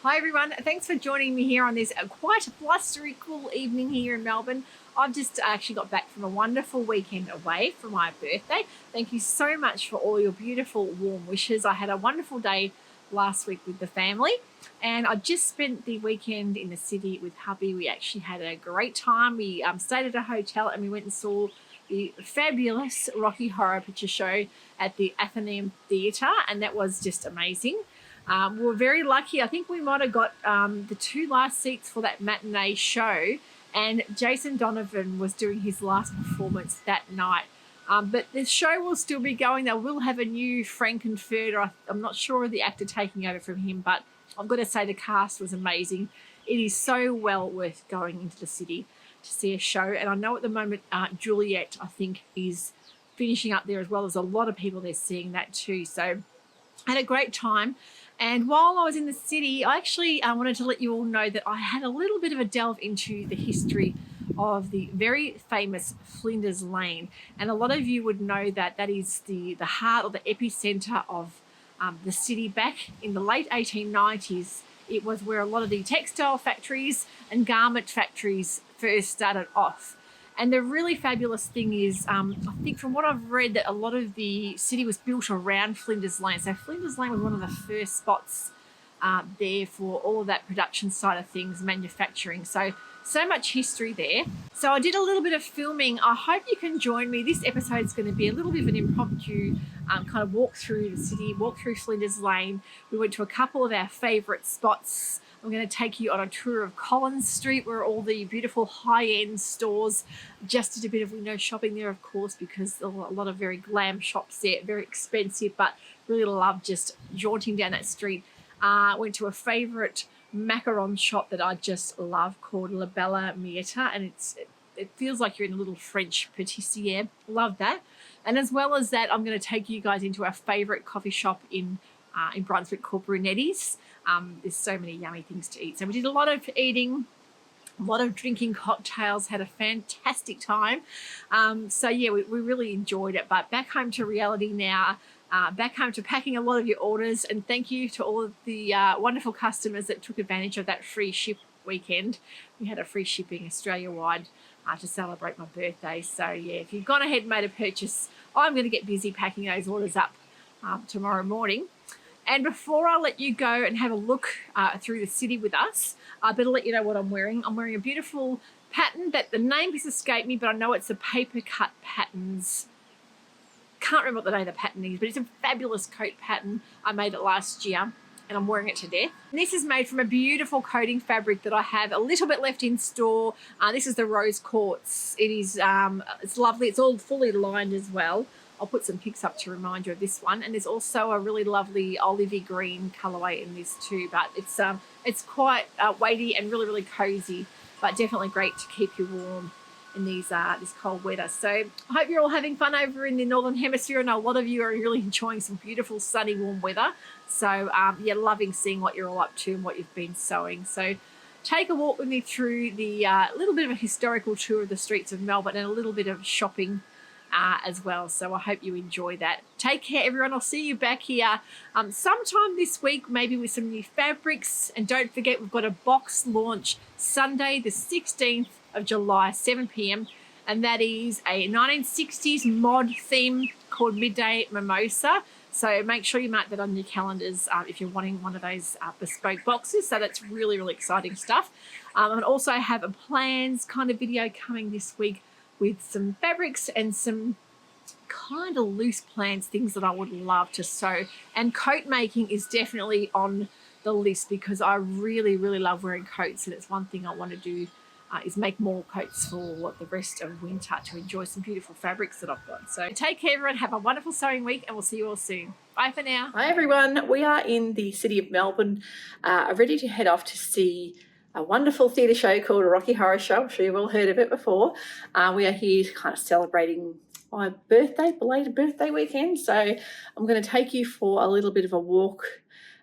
Hi everyone, thanks for joining me here on this quite blustery, cool evening here in Melbourne. I've just actually got back from a wonderful weekend away for my birthday. Thank you so much for all your beautiful warm wishes. I had a wonderful day last week with the family and I just spent the weekend in the city with hubby. We actually had a great time. We stayed at a hotel and we went and saw the fabulous Rocky Horror Picture Show at the Athenaeum Theatre, and that was just amazing. We were very lucky. I think we might have got the two last seats for that matinee show, and Jason Donovan was doing his last performance that night. But the show will still be going. They will have a new Frankenfurter. I'm not sure of the actor taking over from him, but I've got to say the cast was amazing. It is so well worth going into the city to see a show. And I know at the moment Juliet, I think, is finishing up there as well. There's a lot of people there seeing that too. So I had a great time. And while I was in the city, I actually wanted to let you all know that I had a little bit of a delve into the history of the very famous Flinders Lane. And a lot of you would know that that is the heart or the epicenter of the city. Back in the late 1890s, it was where a lot of the textile factories and garment factories first started off. And the really fabulous thing is, I think from what I've read, that a lot of the city was built around Flinders Lane. So Flinders Lane was one of the first spots there for all of that production side of things, manufacturing. So much history there. So I did a little bit of filming. I hope you can join me. This episode is going to be a little bit of an impromptu kind of walk through the city, walk through Flinders Lane. We went to a couple of our favourite spots. I'm going to take you on a tour of Collins Street, where all the beautiful high-end stores. Just did a bit of window shopping there, of course, because a lot of very glam shops there, very expensive, but really love just jaunting down that street. Went to a favourite macaron shop that I just love called La Bella Mietta, and it feels like you're in a little French patissiere. Love that. And as well as that, I'm going to take you guys into our favourite coffee shop in Brunswick called Brunetti's. There's so many yummy things to eat. So we did a lot of eating, a lot of drinking cocktails, had a fantastic time. So yeah, we really enjoyed it. But back home to reality now, back home to packing a lot of your orders. And thank you to all of the wonderful customers that took advantage of that free ship weekend. We had a free shipping Australia-wide to celebrate my birthday. So yeah, if you've gone ahead and made a purchase, I'm going to get busy packing those orders up tomorrow morning. And before I let you go and have a look through the city with us, I better let you know what I'm wearing. I'm wearing a beautiful pattern that the name has escaped me, but I know it's a Paper Cut Patterns. Can't remember what the name of the pattern is, but it's a fabulous coat pattern. I made it last year and I'm wearing it to death. And this is made from a beautiful coating fabric that I have a little bit left in store. This is the rose quartz. It is, it's lovely. It's all fully lined as well. I'll put some pics up to remind you of this one. And there's also a really lovely olivey green colorway in this too, but it's quite weighty and really, really cozy, but definitely great to keep you warm in these this cold weather. So I hope you're all having fun over in the Northern Hemisphere, and a lot of you are really enjoying some beautiful sunny warm weather. So yeah, loving seeing what you're all up to and what you've been sewing. So take a walk with me through the little bit of a historical tour of the streets of Melbourne and a little bit of shopping as well. So I hope you enjoy that. Take care, everyone. I'll see you back here sometime this week, maybe with some new fabrics. And don't forget, we've got a box launch Sunday the 16th of July, 7 p.m. and that is a 1960s mod theme called Midday Mimosa. So make sure you mark that on your calendars if you're wanting one of those bespoke boxes. So that's really, really exciting stuff. And also have a plans kind of video coming this week with some fabrics and some kind of loose plans, things that I would love to sew. And coat making is definitely on the list because I really, really love wearing coats, and it's one thing I want to do is make more coats for the rest of winter to enjoy some beautiful fabrics that I've got. So take care, everyone. Have a wonderful sewing week, and we'll see you all soon. Bye for now. Hi, everyone. We are in the city of Melbourne, ready to head off to see a wonderful theatre show called a Rocky Horror Show. I'm sure you've all heard of it before. We are here kind of celebrating my birthday, belated birthday weekend. So I'm going to take you for a little bit of a walk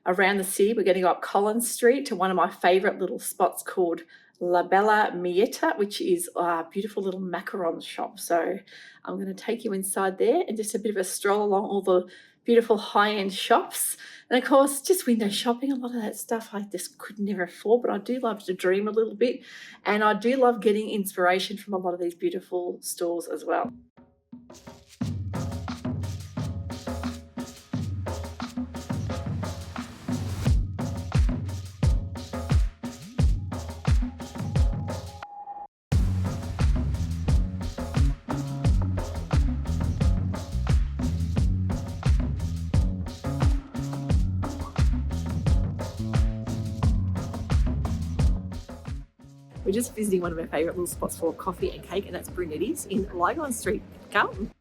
around the city. We're going to go up Collins Street to one of my favourite little spots called La Bella Mietta, which is a beautiful little macaron shop. So I'm going to take you inside there and just a bit of a stroll along all the beautiful high-end shops. And of course, just window shopping, a lot of that stuff I just could never afford, but I do love to dream a little bit. And I do love getting inspiration from a lot of these beautiful stores as well. We're just visiting one of our favourite little spots for coffee and cake, and that's Brunetti's in Lygon Street, Carlton.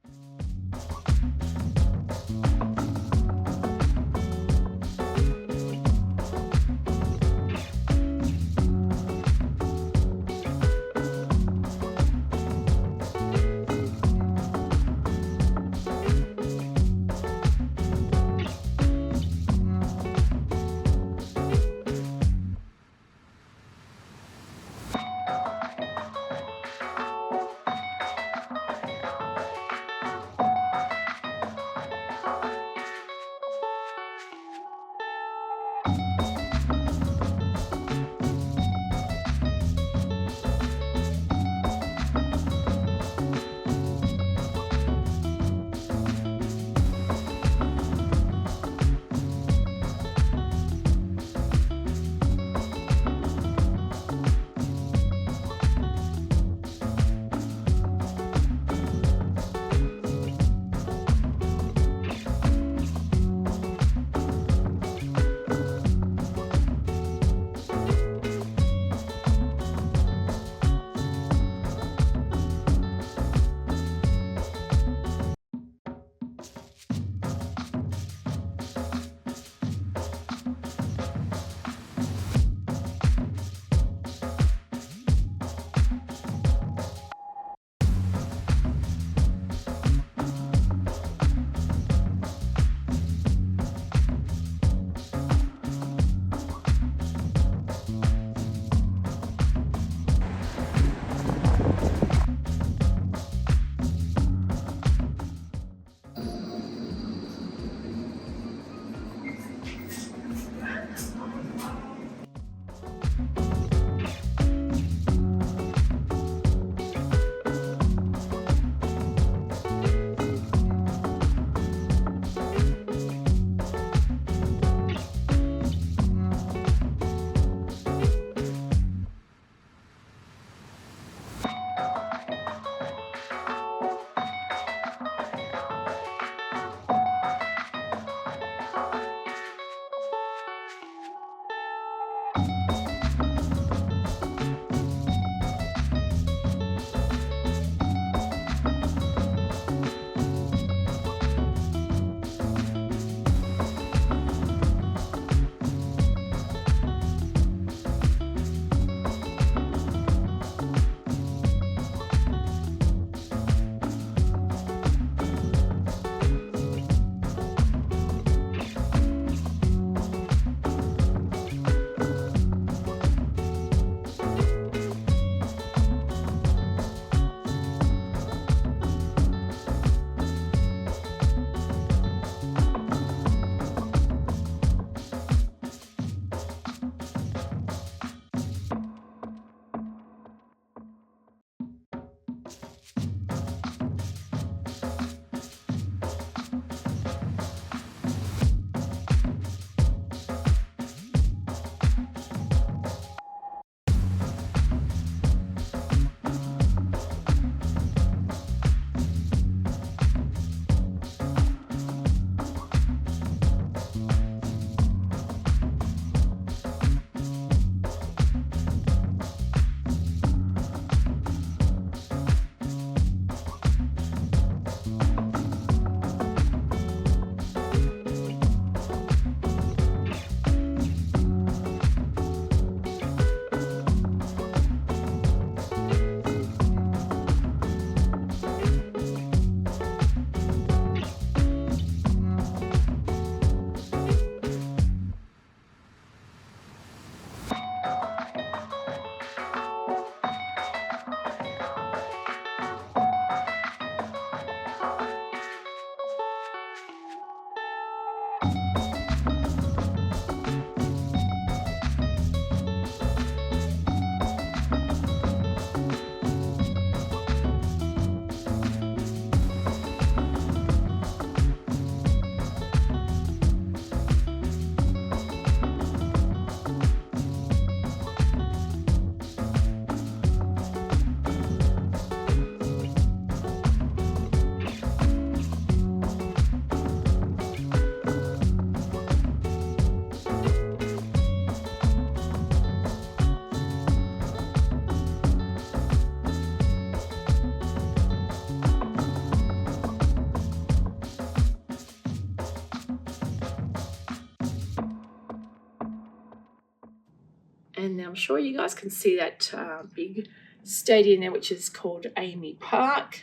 And I'm sure you guys can see that big stadium there, which is called Amy Park.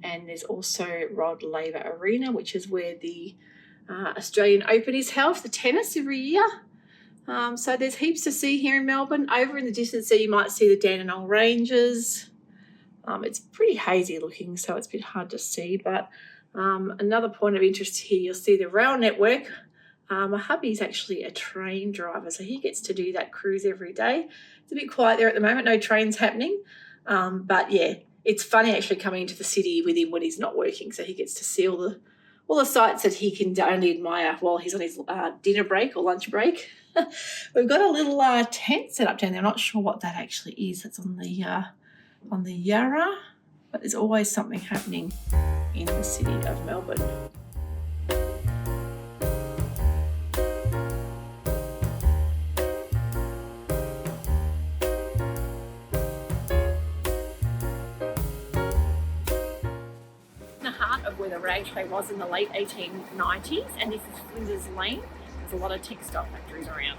And there's also Rod Laver Arena, which is where the Australian Open is held, the tennis, every year. So there's heaps to see here in Melbourne. Over in the distance there, you might see the Dandenong Ranges. It's pretty hazy looking, so it's a bit hard to see. But another point of interest here, you'll see the rail network. My hubby's actually a train driver, so he gets to do that cruise every day. It's a bit quiet there at the moment, no trains happening. But yeah, it's funny actually coming into the city with him when he's not working, so he gets to see all the sights that he can only admire while he's on his dinner break or lunch break. We've got a little tent set up down there. I'm not sure what that actually is. It's on the Yarra, but there's always something happening in the city of Melbourne. Where the rag trade was in the late 1890s, and this is Flinders Lane. There's a lot of textile factories around.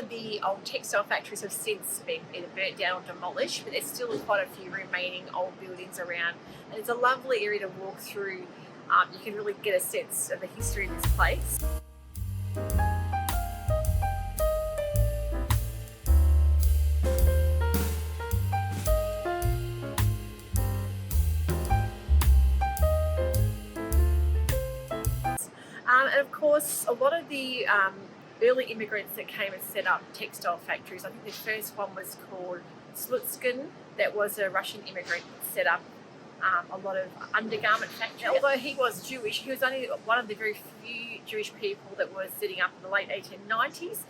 The old textile factories have since been either burnt down or demolished, but there's still quite a few remaining old buildings around, and it's a lovely area to walk through. You can really get a sense of the history of this place. And of course, a lot of the early immigrants that came and set up textile factories. I think the first one was called Sewciety. That was a Russian immigrant that set up a lot of undergarment factories. Although he was Jewish, he was only one of the very few Jewish people that were setting up in the late 1890s.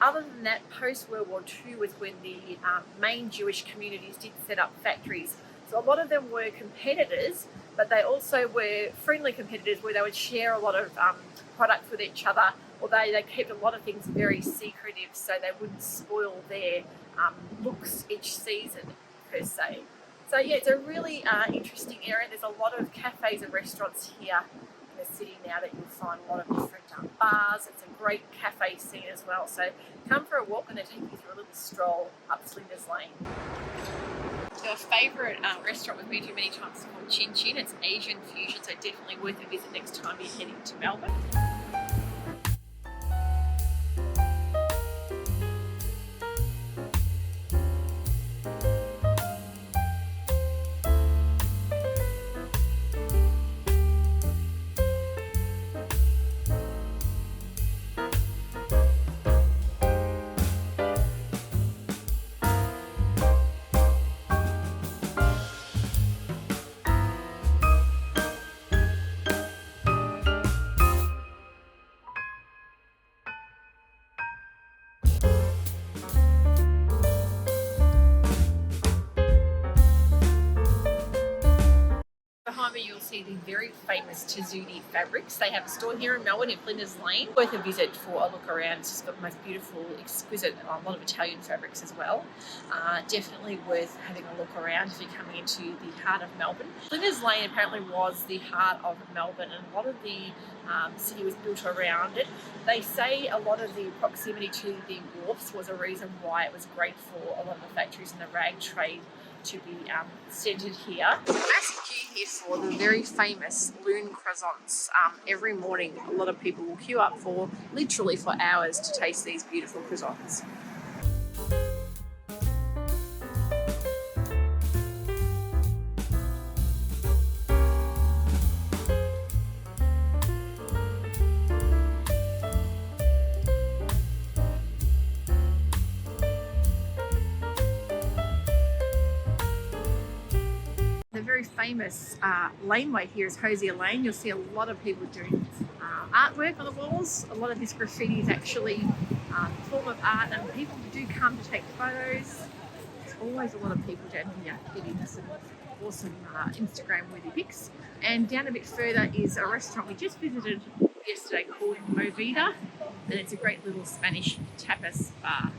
Other than that, post-World War II was when the main Jewish communities did set up factories. So a lot of them were competitors, but they also were friendly competitors where they would share a lot of products with each other, although they kept a lot of things very secretive so they wouldn't spoil their looks each season per se. So yeah, it's a really interesting area. There's a lot of cafes and restaurants here in the city now that you'll find a lot of different bars. It's a great cafe scene as well. So come for a walk. I'm going to take you through a little stroll up Flinders Lane. So a favourite restaurant we've been to many times is called Chin Chin. It's Asian fusion, so definitely worth a visit next time you're heading to Melbourne. Behind me you'll see the very famous Sewciety fabrics. They have a store here in Melbourne in Flinders Lane. Worth a visit for a look around. It's just got the most beautiful, exquisite, a lot of Italian fabrics as well. Definitely worth having a look around if you're coming into the heart of Melbourne. Flinders Lane apparently was the heart of Melbourne, and a lot of the city was built around it. They say a lot of the proximity to the wharfs was a reason why it was great for a lot of the factories in the rag trade to be centred here. Massive queue here for the very famous Loon croissants. Every morning a lot of people will queue up for literally for hours to taste these beautiful croissants. The very famous laneway here is Hosier Lane. You'll see a lot of people doing artwork on the walls. A lot of this graffiti is actually a form of art, and people do come to take photos. always a lot of people down here getting some awesome Instagram worthy pics. And down a bit further is a restaurant we just visited yesterday called Movida, and it's a great little Spanish tapas bar.